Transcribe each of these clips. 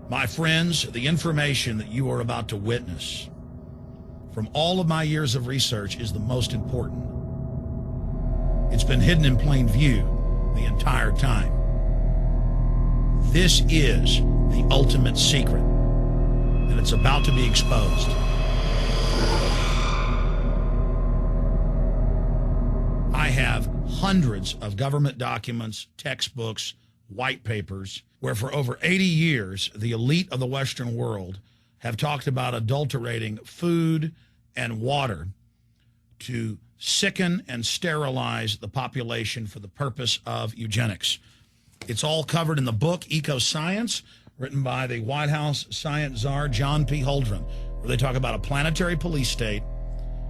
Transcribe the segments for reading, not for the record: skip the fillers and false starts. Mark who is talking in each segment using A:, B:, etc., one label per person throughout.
A: My friends, the information that you are about to witness from all of my years of research is the most important. It's been hidden in plain view the entire time. This is the ultimate secret, and it's about to be exposed. I have hundreds of government documents, textbooks, white papers, where for over 80 years, the elite of the Western world have talked about adulterating food and water to sicken and sterilize the population for the purpose of eugenics. It's all covered in the book Eco Science, written by the White House science czar, John P. Holdren, where they talk about a planetary police state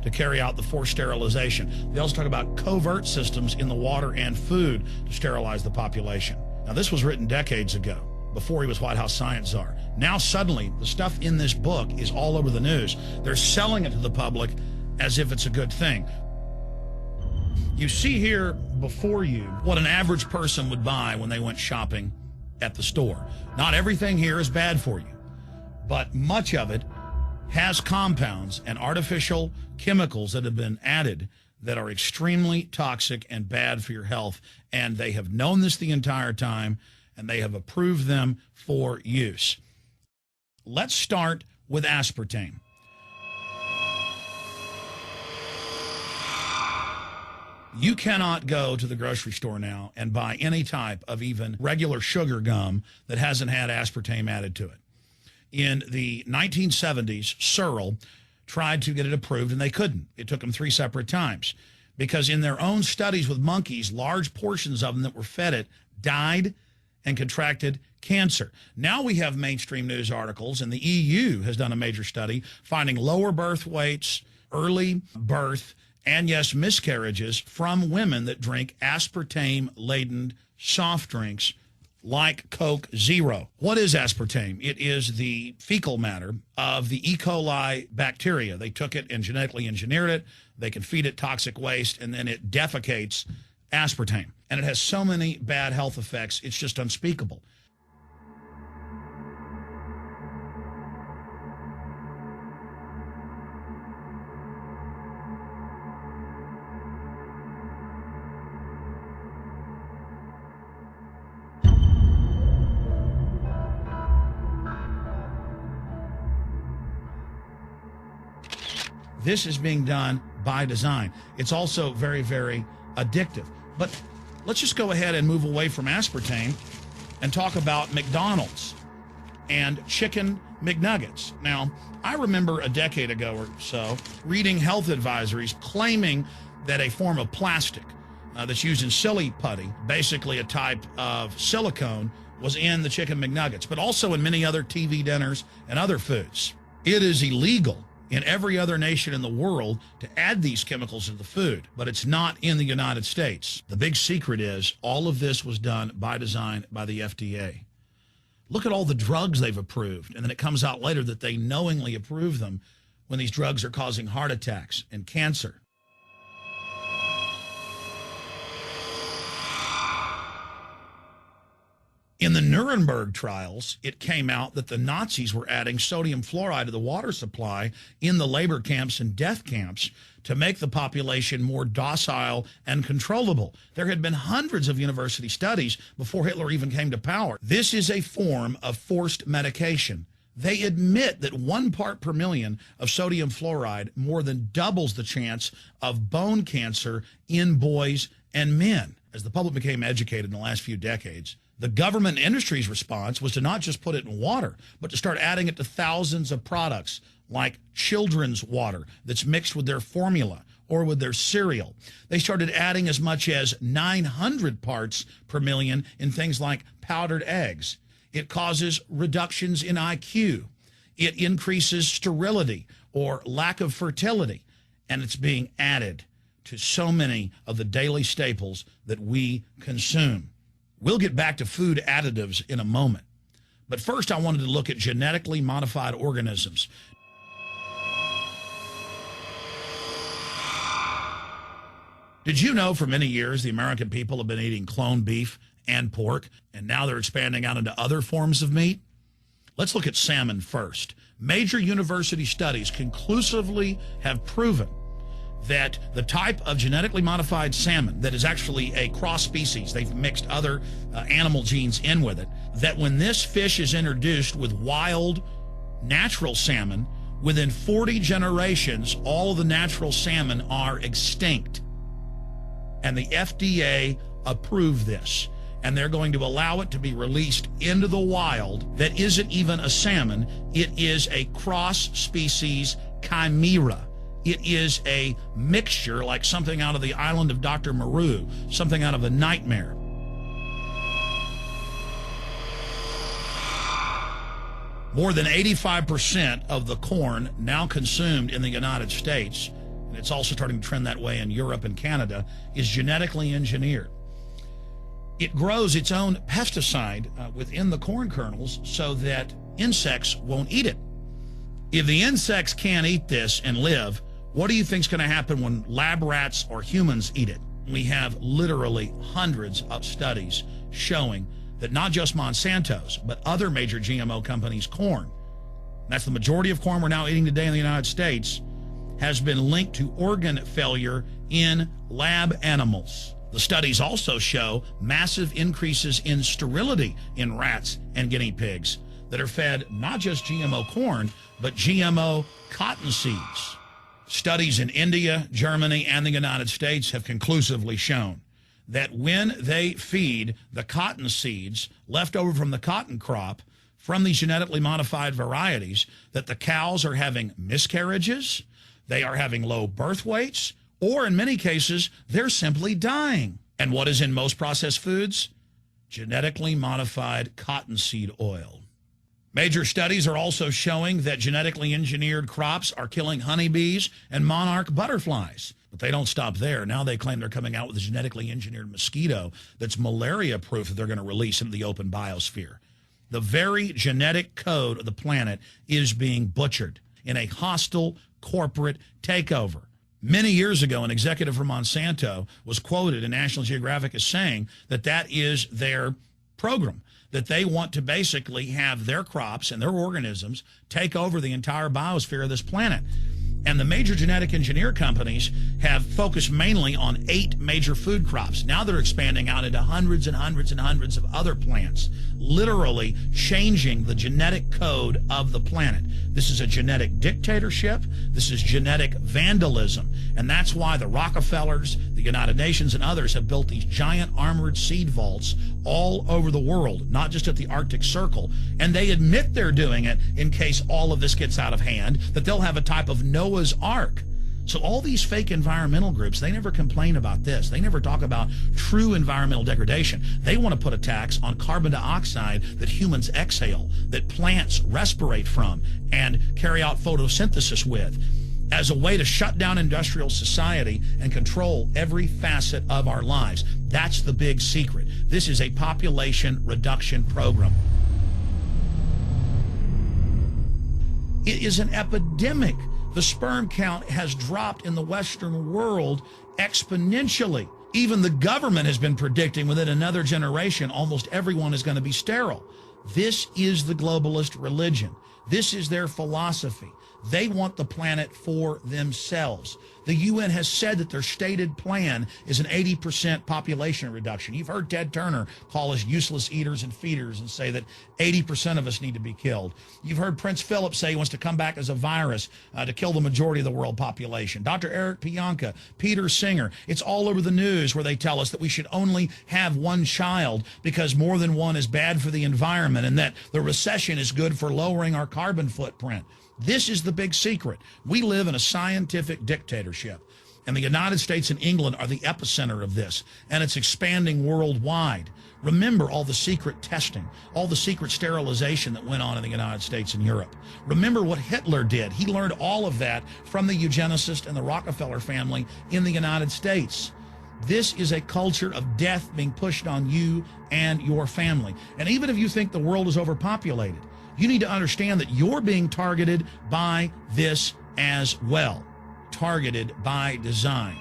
A: to carry out the forced sterilization. They also talk about covert systems in the water and food to sterilize the population. Now, this was written decades ago, before he was White House science czar. Now, suddenly, the stuff in this book is all over the news. They're selling it to the public as if it's a good thing. You see here before you what an average person would buy when they went shopping at the store. Not everything here is bad for you, but much of it has compounds and artificial chemicals that have been added that are extremely toxic and bad for your health. And they have known this the entire time, and they have approved them for use. Let's start with aspartame. You cannot go to the grocery store now and buy any type of even regular sugar gum that hasn't had aspartame added to it. In the 1970s, Searle tried to get it approved, and they couldn't. It took them 3 separate times because in their own studies with monkeys, large portions of them that were fed it died and contracted cancer. Now we have mainstream news articles, and the EU has done a major study finding lower birth weights, early birth, and yes, miscarriages from women that drink aspartame-laden soft drinks like Coke Zero. What is aspartame? It is the fecal matter of the E. coli bacteria. They took it and genetically engineered it. They can feed it toxic waste, and then it defecates aspartame. And it has so many bad health effects, it's just unspeakable. This is being done by design. It's also very, very addictive. But let's just go ahead and move away from aspartame and talk about McDonald's and chicken McNuggets. Now, I remember a decade ago or so reading health advisories claiming that a form of plastic that's used in silly putty, basically a type of silicone, was in the chicken McNuggets, but also in many other TV dinners and other foods. It is illegal in every other nation in the world to add these chemicals to the food, but it's not in the United States. The big secret is all of this was done by design by the FDA. Look at all the drugs they've approved, and then it comes out later that they knowingly approve them when these drugs are causing heart attacks and cancer. In the Nuremberg trials, it came out that the Nazis were adding sodium fluoride to the water supply in the labor camps and death camps to make the population more docile and controllable. There had been hundreds of university studies before Hitler even came to power. This is a form of forced medication. They admit that 1 part per million of sodium fluoride more than doubles the chance of bone cancer in boys and men. As the public became educated in the last few decades, the government industry's response was to not just put it in water, but to start adding it to thousands of products like children's water that's mixed with their formula or with their cereal. They started adding as much as 900 parts per million in things like powdered eggs. It causes reductions in IQ. It increases sterility or lack of fertility. And it's being added to so many of the daily staples that we consume. We'll get back to food additives in a moment. But first, I wanted to look at genetically modified organisms. Did you know for many years the American people have been eating cloned beef and pork, and now they're expanding out into other forms of meat? Let's look at salmon first. Major university studies conclusively have proven that the type of genetically modified salmon that is actually a cross species, they've mixed other animal genes in with it, that when this fish is introduced with wild natural salmon, within 40 generations, all of the natural salmon are extinct. And the FDA approved this. And they're going to allow it to be released into the wild that isn't even a salmon. It is a cross-species chimera. It is a mixture like something out of the island of Dr. Moreau, something out of a nightmare. More than 85% of the corn now consumed in the United States, and it's also starting to trend that way in Europe and Canada, is genetically engineered. It grows its own pesticide within the corn kernels so that insects won't eat it. If the insects can't eat this and live, what do you think is going to happen when lab rats or humans eat it? We have literally hundreds of studies showing that not just Monsanto's, but other major GMO companies' corn, that's the majority of corn we're now eating today in the United States, has been linked to organ failure in lab animals. The studies also show massive increases in sterility in rats and guinea pigs that are fed not just GMO corn, but GMO cotton seeds. Studies in India, Germany, and the United States have conclusively shown that when they feed the cotton seeds left over from the cotton crop from these genetically modified varieties, that the cows are having miscarriages, they are having low birth weights, or in many cases, they're simply dying. And what is in most processed foods? Genetically modified cottonseed oil. Major studies are also showing that genetically engineered crops are killing honeybees and monarch butterflies. But they don't stop there. Now they claim they're coming out with a genetically engineered mosquito that's malaria-proof that they're going to release into the open biosphere. The very genetic code of the planet is being butchered in a hostile corporate takeover. Many years ago, an executive from Monsanto was quoted in National Geographic as saying that that is their program, that they want to basically have their crops and their organisms take over the entire biosphere of this planet. And the major genetic engineer companies have focused mainly on 8 major food crops. Now they're expanding out into hundreds and hundreds and hundreds of other plants, literally changing the genetic code of the planet. This is a genetic dictatorship. This is genetic vandalism. And that's why the Rockefellers, the United Nations, and others have built these giant armored seed vaults all over the world, not just at the Arctic Circle. And they admit they're doing it in case all of this gets out of hand, that they'll have a type of Noah's Ark. So all these fake environmental groups, they never complain about this. They never talk about true environmental degradation. They want to put a tax on carbon dioxide that humans exhale, that plants respirate from and carry out photosynthesis with, as a way to shut down industrial society and control every facet of our lives. That's the big secret. This is a population reduction program. It is an epidemic. The sperm count has dropped in the Western world exponentially. Even the government has been predicting within another generation, almost everyone is going to be sterile. This is the globalist religion. This is their philosophy. They want the planet for themselves. The UN has said that their stated plan is an 80% population reduction. You've heard Ted Turner call us useless eaters and feeders and say that 80% of us need to be killed. You've heard Prince Philip say he wants to come back as a virus to kill the majority of the world population. Dr. Eric Pianka, Peter Singer, it's all over the news where they tell us that we should only have one child because more than one is bad for the environment and that the recession is good for lowering our carbon footprint. This is the big secret. We live in a scientific dictatorship, and the United States and England are the epicenter of this, and it's expanding worldwide. Remember all the secret testing, all the secret sterilization that went on in the United States and Europe. Remember what Hitler did. He learned all of that from the eugenicist and the Rockefeller family in the United States. This is a culture of death being pushed on you and your family. And even if you think the world is overpopulated, you need to understand that you're being targeted by this as well. Targeted by design.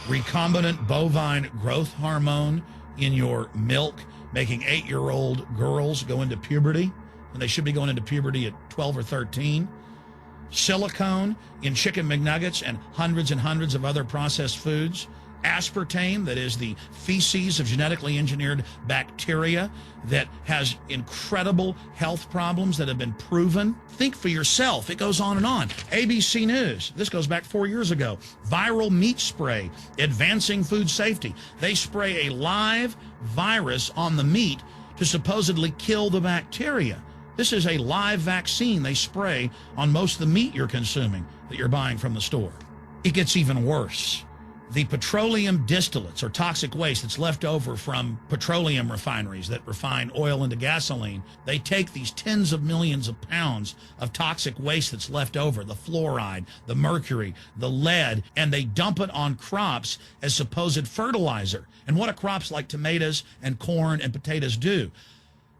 A: Recombinant bovine growth hormone in your milk making 8-year-old girls go into puberty, and they should be going into puberty at 12 or 13. Silicone in chicken McNuggets and hundreds of other processed foods. Aspartame, that is the feces of genetically engineered bacteria that has incredible health problems that have been proven. Think for yourself. It goes on and on. ABC News, this goes back 4 years ago. Viral meat spray, advancing food safety. They spray a live virus on the meat to supposedly kill the bacteria. This is a live vaccine they spray on most of the meat you're consuming that you're buying from the store. It gets even worse. The petroleum distillates, or toxic waste that's left over from petroleum refineries that refine oil into gasoline, they take these tens of millions of pounds of toxic waste that's left over, the fluoride, the mercury, the lead, and they dump it on crops as supposed fertilizer. And what do crops like tomatoes and corn and potatoes do?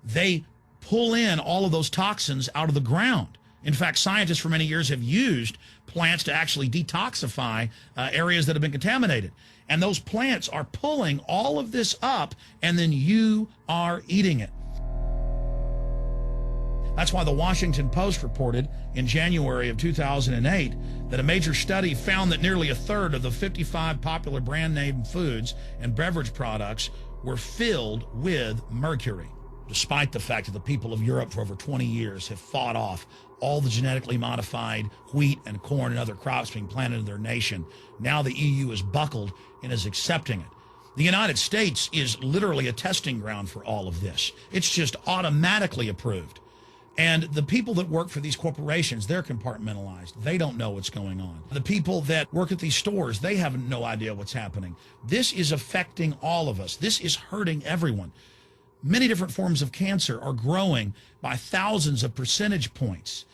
A: They pull in all of those toxins out of the ground. In fact, scientists for many years have used plants to actually detoxify areas that have been contaminated. And those plants are pulling all of this up, and then you are eating it. That's why the Washington Post reported in January of 2008 that a major study found that nearly a third of the 55 popular brand name foods and beverage products were filled with mercury. Despite the fact that the people of Europe for over 20 years have fought off all the genetically modified wheat and corn and other crops being planted in their nation, now the EU is buckled and is accepting it. The United States is literally a testing ground for all of this. It's just automatically approved. And the people that work for these corporations, they're compartmentalized. They don't know what's going on. The people that work at these stores, they have no idea what's happening. This is affecting all of us. This is hurting everyone. Many different forms of cancer are growing by thousands of percentage points.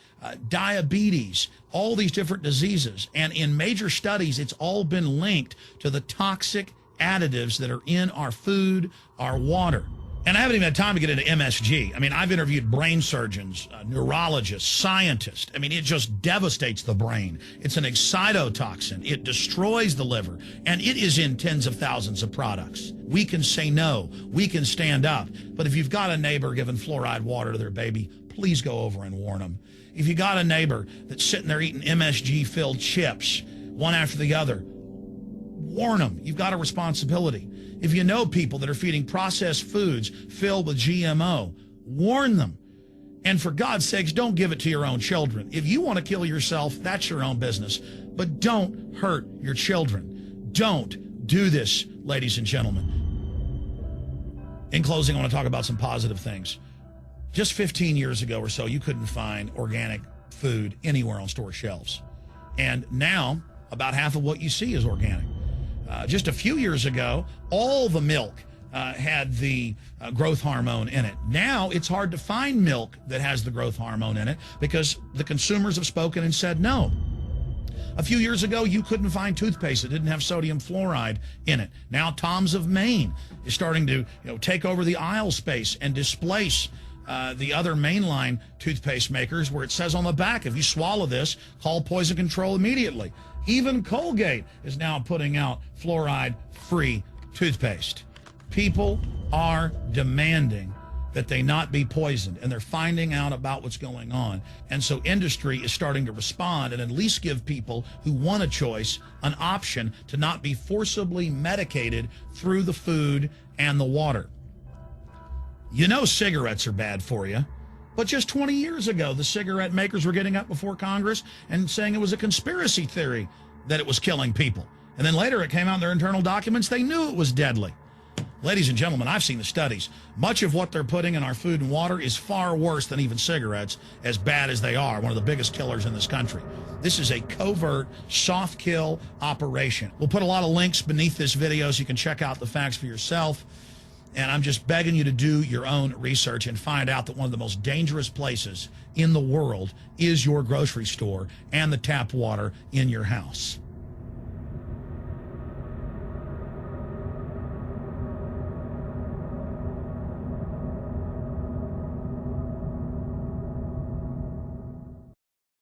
A: Diabetes, all these different diseases. And in major studies, it's all been linked to the toxic additives that are in our food, our water. And I haven't even had time to get into MSG. I mean, I've interviewed brain surgeons, neurologists, scientists. I mean, it just devastates the brain. It's an excitotoxin. It destroys the liver, and it is in tens of thousands of products. We can say no. We can stand up. But if you've got a neighbor giving fluoride water to their baby, please go over and warn them. If you got a neighbor that's sitting there eating MSG-filled chips, one after the other, warn them. You've got a responsibility. If you know people that are feeding processed foods filled with GMO, warn them. And for God's sakes, don't give it to your own children. If you want to kill yourself, that's your own business. But don't hurt your children. Don't do this, ladies and gentlemen. In closing, I want to talk about some positive things. Just 15 years ago or so, you couldn't find organic food anywhere on store shelves. And now, about half of what you see is organic. Just a few years ago, all the milk had the growth hormone in it. Now it's hard to find milk that has the growth hormone in it because the consumers have spoken and said no. A few years ago, you couldn't find toothpaste that didn't have sodium fluoride in it. Now Tom's of Maine is starting to take over the aisle space and displace the other mainline toothpaste makers, where it says on the back, if you swallow this, call poison control immediately. Even Colgate is now putting out fluoride-free toothpaste. People are demanding that they not be poisoned, and they're finding out about what's going on. And so industry is starting to respond and at least give people who want a choice an option to not be forcibly medicated through the food and the water. You know cigarettes are bad for you. But just 20 years ago, the cigarette makers were getting up before Congress and saying it was a conspiracy theory that it was killing people. And then later it came out in their internal documents, they knew it was deadly. Ladies and gentlemen, I've seen the studies. Much of what they're putting in our food and water is far worse than even cigarettes, as bad as they are, one of the biggest killers in this country. This is a covert, soft kill operation. We'll put a lot of links beneath this video so you can check out the facts for yourself. And I'm just begging you to do your own research and find out that one of the most dangerous places in the world is your grocery store and the tap water in your house.